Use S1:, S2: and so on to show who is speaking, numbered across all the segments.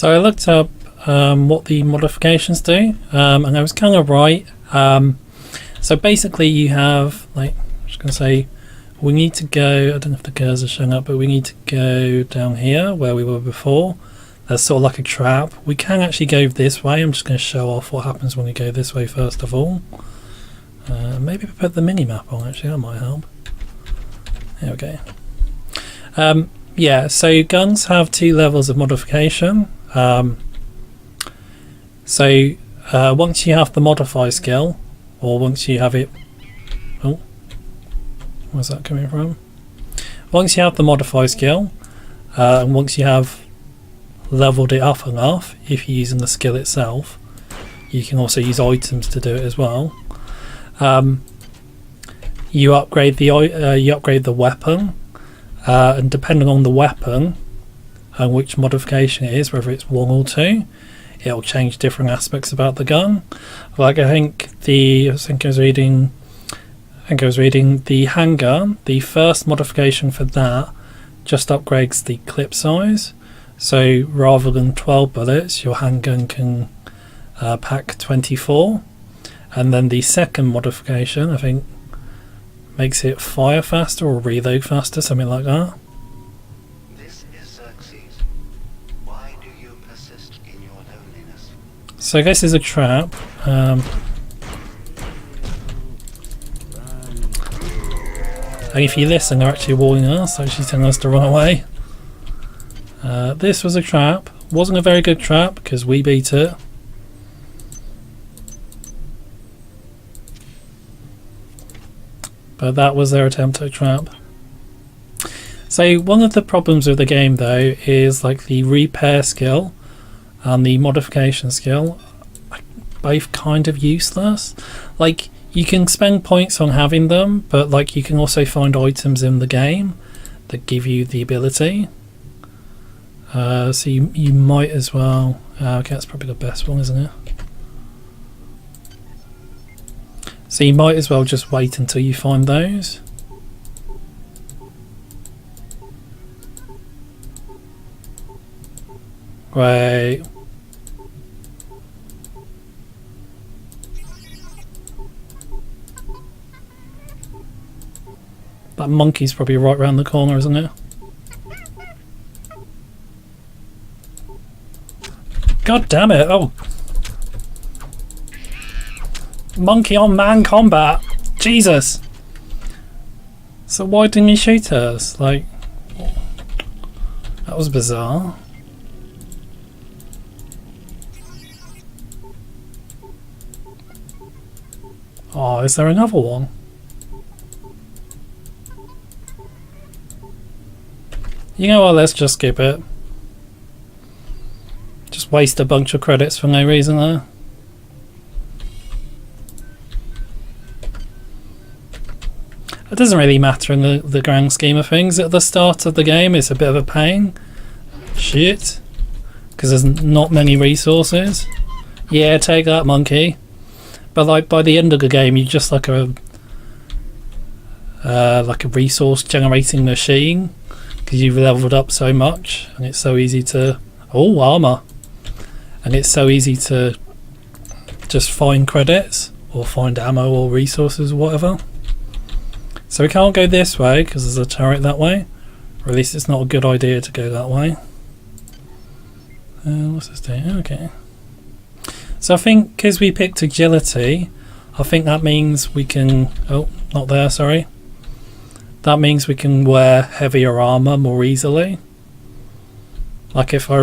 S1: So I looked up what the modifications do, and I was kind of right. So basically you have, like, I'm just going to say, we need to go, I don't know if the curves are showing up, but we need to go down here where we were before. That's sort of like a trap. We can actually go this way. I'm just going to show off what happens when we go this way first of all. Maybe put the mini-map on, actually, that might help. There we go. Yeah, so guns have 2 levels of modification. So once you have the modify skill, or once you have it, oh, where's that coming from? Once you have the modify skill, and once you have leveled it up enough, if you're using the skill itself, you can also use items to do it as well. You upgrade the weapon, and depending on the weapon and which modification it is, whether it's 1 or 2, it'll change different aspects about the gun. Like I think I was reading the handgun. The first modification for that just upgrades the clip size. So rather than 12 bullets, your handgun can pack 24. And then the second modification, I think, makes it fire faster or reload faster, something like that.
S2: This is Xerxes. Why do you persist in your loneliness?
S1: So this is a trap. And if you listen, they're actually warning us, actually telling us to run away. This was a trap. Wasn't a very good trap because we beat it. But that was their attempt at a trap. So one of the problems with the game though is like the repair skill and the modification skill are both kind of useless. Like you can spend points on having them, but like you can also find items in the game that give you the ability. So you might as well, okay, that's probably the best one, isn't it? So you might as well just wait until you find those. Right. That monkey's probably right round the corner, isn't it? God damn it, oh. Monkey on man combat. Jesus. So why didn't he shoot us? Like, that was bizarre. Oh, is there another one? You know what, let's just skip it. Just waste a bunch of credits for no reason there. It doesn't really matter in the grand scheme of things. At the start of the game it's a bit of a pain. Shit. Because there's not many resources. Yeah, take that, monkey. But like by the end of the game you're just like a resource generating machine. Because you've leveled up so much and it's so easy to... Oh, armour. And it's so easy to just find credits or find ammo or resources or whatever. So we can't go this way because there's a turret that way, or at least it's not a good idea to go that way. What's this doing? Okay. So I think because we picked agility, I think that means we can... Oh, not there, sorry. That means we can wear heavier armour more easily. Like if I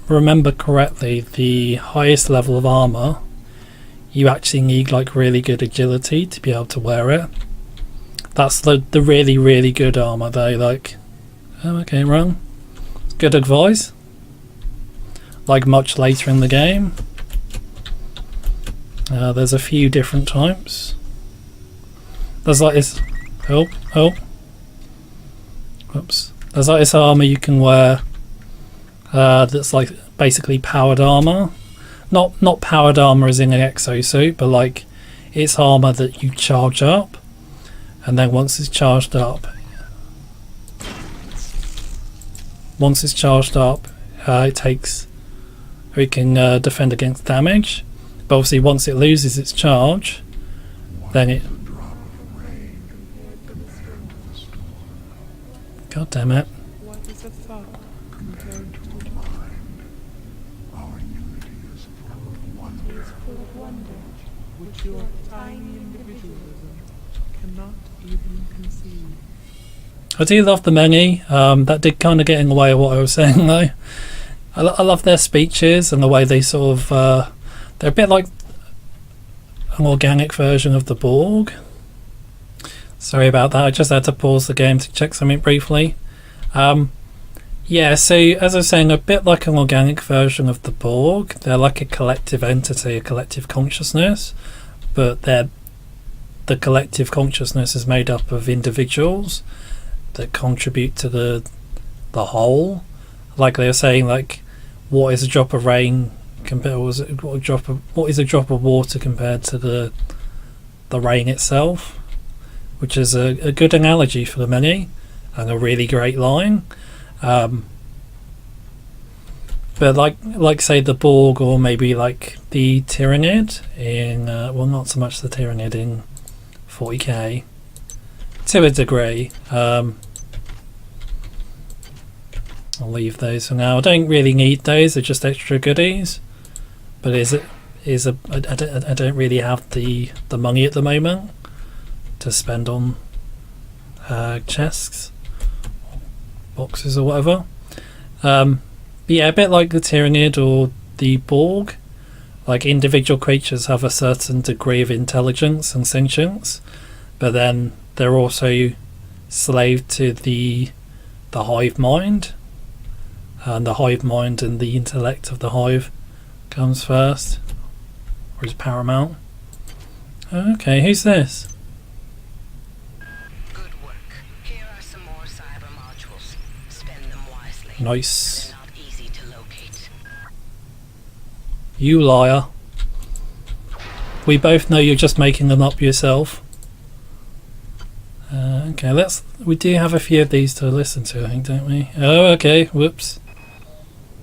S1: remember correctly, the highest level of armour, you actually need like really good agility to be able to wear it. That's the really, really good armour though, like... Oh, okay, wrong. Good advice. Like much later in the game. There's a few different types. There's like this... Oh. Whoops. There's like this armour you can wear that's like basically powered armour. Not powered armour as in an exosuit, but like it's armour that you charge up. And then once it's charged up, it takes who can defend against damage. But obviously once it loses its charge, then it... God damn it.
S3: What is a thought compared to
S4: Our unity is full of wonder.
S3: is full of wonder, which your tiny individualism cannot even conceive.
S1: I do love the many. That did kind of get in the way of what I was saying though. I love their speeches and the way they sort of... they're a bit like an organic version of the Borg. Sorry about that, I just had to pause the game to check something briefly. Yeah, so as I was saying, a bit like an organic version of the Borg. They're like a collective entity, a collective consciousness, but the collective consciousness is made up of individuals that contribute to the whole. Like they were saying, like, what is a drop of rain compared? What is a drop of water compared to the rain itself? Which is a good analogy for the many, and a really great line. But like say the Borg, or maybe like the Tyranid in well, not so much the Tyranid in 40k, to a degree. I'll leave those for now. I don't really need those; they're just extra goodies. But I don't really have the money at the moment to spend on chests, boxes, or whatever. But yeah, a bit like the Tyranid or the Borg, like individual creatures have a certain degree of intelligence and sentience, but then they're also slave to the hive mind, and the hive mind and the intellect of the hive comes first, or is paramount. Okay, who's this?
S5: Good work. Here are some more cyber modules. Spend them wisely.
S1: Nice.
S5: They're not easy to locate.
S1: You liar. We both know you're just making them up yourself. Okay, we do have a few of these to listen to, I think, don't we? Oh, okay, whoops.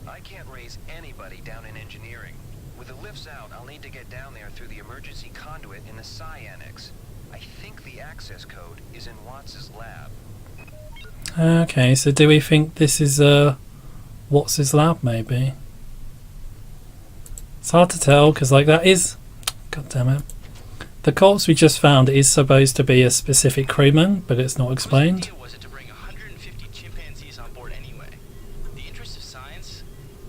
S6: I can't raise anybody down in engineering. With the lifts out, I'll need to get down there through the emergency conduit in the Psi Annex. I think the access code is in Watts' lab.
S1: Okay, so do we think this is what's his lab, maybe? It's hard to tell, because like that is... God damn it. The corpse we just found is supposed to be a specific crewman, but it's not explained.
S7: Whose idea was it to bring 150 chimpanzees on board anyway? The interest of science?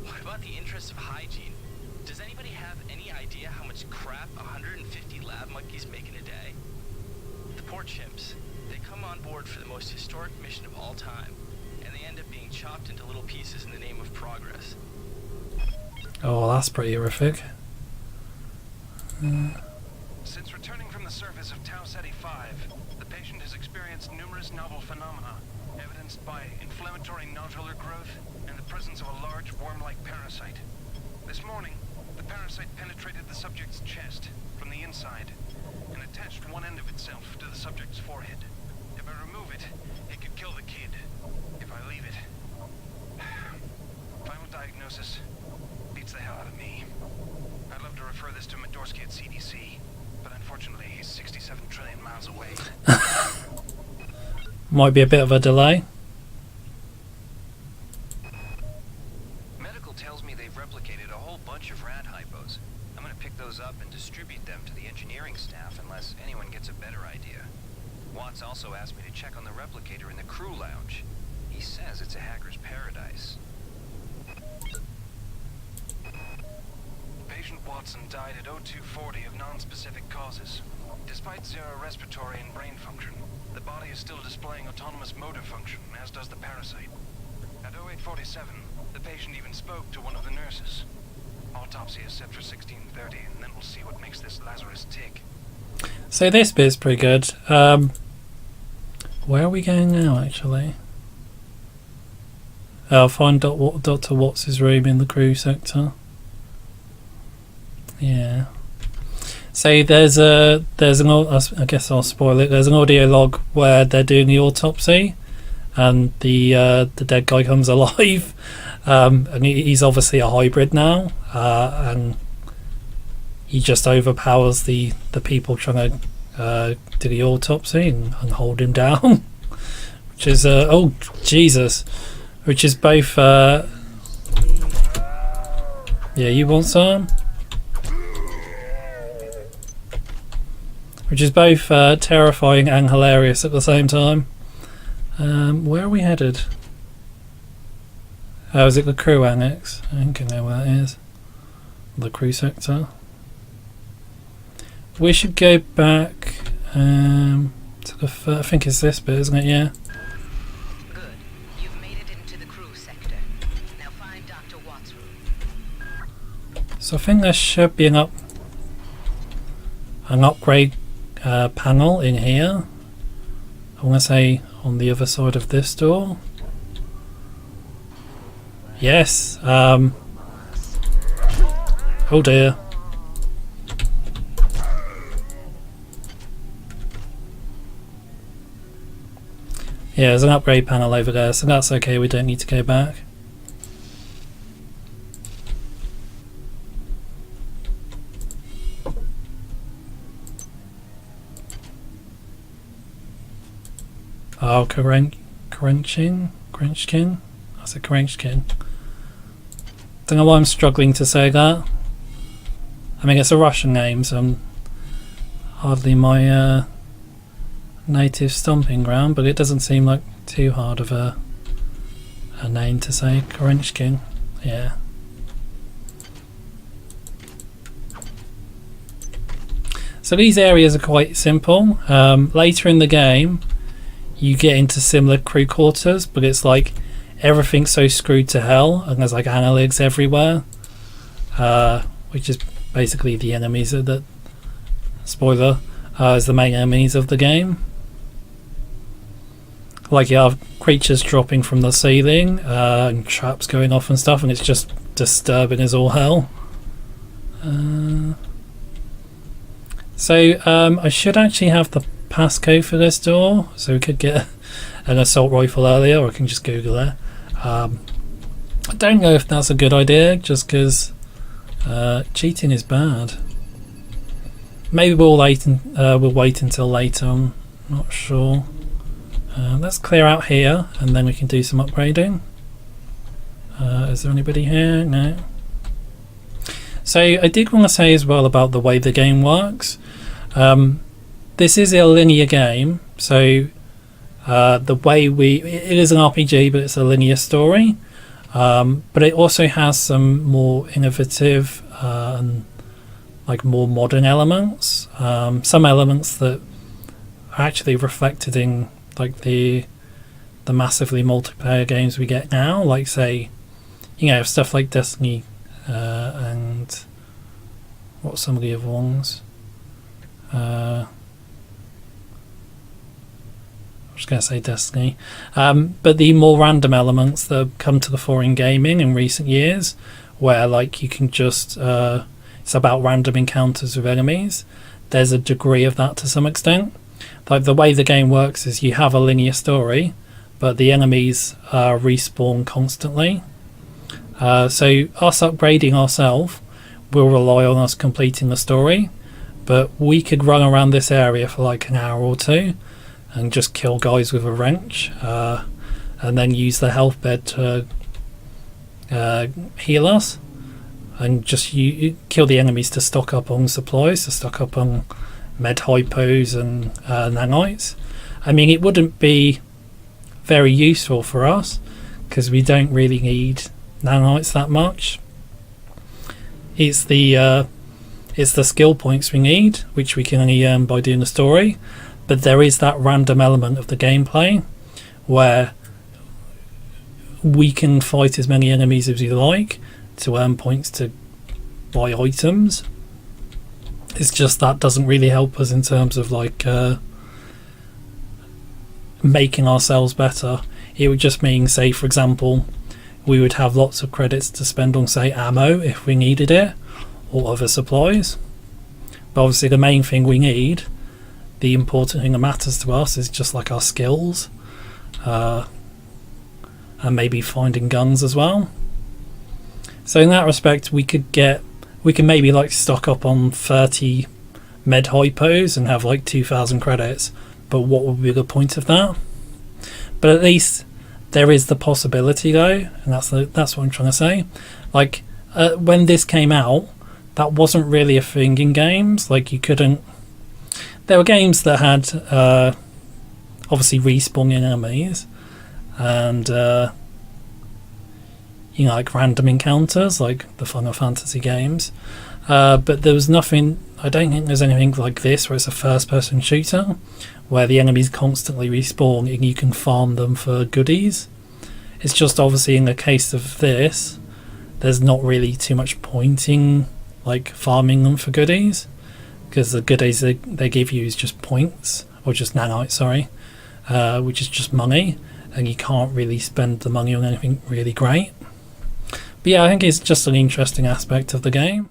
S7: What about the interest of hygiene? Does anybody have any idea how much crap 150 lab monkeys make in a day? The poor chimps. They come on board for the most historic mission of all time, and they end up being chopped into little pieces in the name of progress.
S1: Oh, that's pretty horrific.
S8: Since returning from the surface of Tau Ceti 5, the patient has experienced numerous novel phenomena, evidenced by inflammatory nodular growth and the presence of a large worm-like parasite. This morning, the parasite penetrated the subject's chest from the inside and attached one end of itself to the subject's forehead. If I remove it, it could kill the kid. If I leave it... Final diagnosis beats the hell out of me. I'd love to refer this to Medorsky at CDC, but unfortunately he's 67 trillion miles away.
S1: Might be a bit of a delay.
S6: Medical tells me they've replicated a whole bunch of rad hypos. I'm gonna pick those up and distribute them to the engineering staff unless anyone gets a better idea. Watts also asked me to check on the replicator in the crew lounge. He says it's a hacker's paradise.
S8: Patient Watson died at 0240 of non-specific causes. Despite zero respiratory and brain function, the body is still displaying autonomous motor function, as does the parasite. At 0847, the patient even spoke to one of the nurses. Autopsy is set for 1630, and then we'll see what makes this Lazarus tick.
S1: So this bit's pretty good. Where are we going now, actually? I'll find Dr. Watts' room in the crew sector. Yeah. So there's an I guess I'll spoil it. There's an audio log where they're doing the autopsy, and the dead guy comes alive. And he's obviously a hybrid now, and he just overpowers the people trying to do the autopsy and hold him down. Which is oh Jesus, which is both yeah, you want some? Which is both terrifying and hilarious at the same time. Where are we headed? Oh, is it the crew annex? I think I know where that is. The crew sector. We should go back to the I think it's this bit, isn't it? Yeah.
S5: Good. You've made it into the crew sector. Now find Dr. Watt's room.
S1: So I think there should be an upgrade panel in here. I want to say on the other side of this door. Yes. Oh dear. Yeah, there's an upgrade panel over there, so that's okay, we don't need to go back. Oh, Krenchkin? That's a Krenchkin. Don't know why I'm struggling to say that. I mean, it's a Russian name, so hardly my native stomping ground, but it doesn't seem like too hard of a name to say. Krenchkin, yeah. So these areas are quite simple. Later in the game, you get into similar crew quarters, but it's like everything's so screwed to hell, and there's like annelids everywhere, which is basically the enemies that spoiler is the main enemies of the game. Like you have creatures dropping from the ceiling and traps going off and stuff, and it's just disturbing as all hell. So I should actually have the passcode for this door, so we could get an assault rifle earlier, or I can just Google it. I don't know if that's a good idea, just because cheating is bad. Maybe we'll wait until later. I'm not sure. Let's clear out here, and then we can do some upgrading. Is there anybody here? No. So I did want to say as well about the way the game works. This is a linear game, so the way it is an RPG, but it's a linear story. But it also has some more innovative and like more modern elements. Some elements that are actually reflected in like the massively multiplayer games we get now, like say, you know, stuff like Destiny and what's some of the other ones. I was going to say Destiny, but the more random elements that have come to the fore in gaming in recent years, where like you can just it's about random encounters with enemies. There's a degree of that to some extent. Like the way the game works is you have a linear story, but the enemies respawn constantly. So us upgrading ourselves will rely on us completing the story, but we could run around this area for like an hour or two and just kill guys with a wrench, and then use the health bed to heal us, and just kill the enemies to stock up on supplies, to stock up on med hypos and nanites. I mean, it wouldn't be very useful for us because we don't really need nanites that much. It's the skill points we need, which we can only earn by doing the story. But there is that random element of the gameplay where we can fight as many enemies as we like to earn points to buy items. It's just that doesn't really help us in terms of like making ourselves better. It would just mean, say for example, we would have lots of credits to spend on say ammo if we needed it, or other supplies. But obviously the main thing we need, the important thing that matters to us, is just like our skills. and maybe finding guns as well. So in that respect, we can maybe like stock up on 30 med hypos and have like 2,000 credits. But what would be the point of that? But at least there is the possibility, though, and that's what I'm trying to say. Like when this came out, that wasn't really a thing in games. Like you couldn't. There were games that had obviously respawning enemies and like random encounters, like the Final Fantasy games. But there was nothing. I don't think there's anything like this where it's a first-person shooter, where the enemies constantly respawn and you can farm them for goodies. It's just obviously in the case of this, there's not really too much point in like farming them for goodies, because the goodies they give you is just points, or just nanites, sorry, which is just money, and you can't really spend the money on anything really great. But yeah, I think it's just an interesting aspect of the game.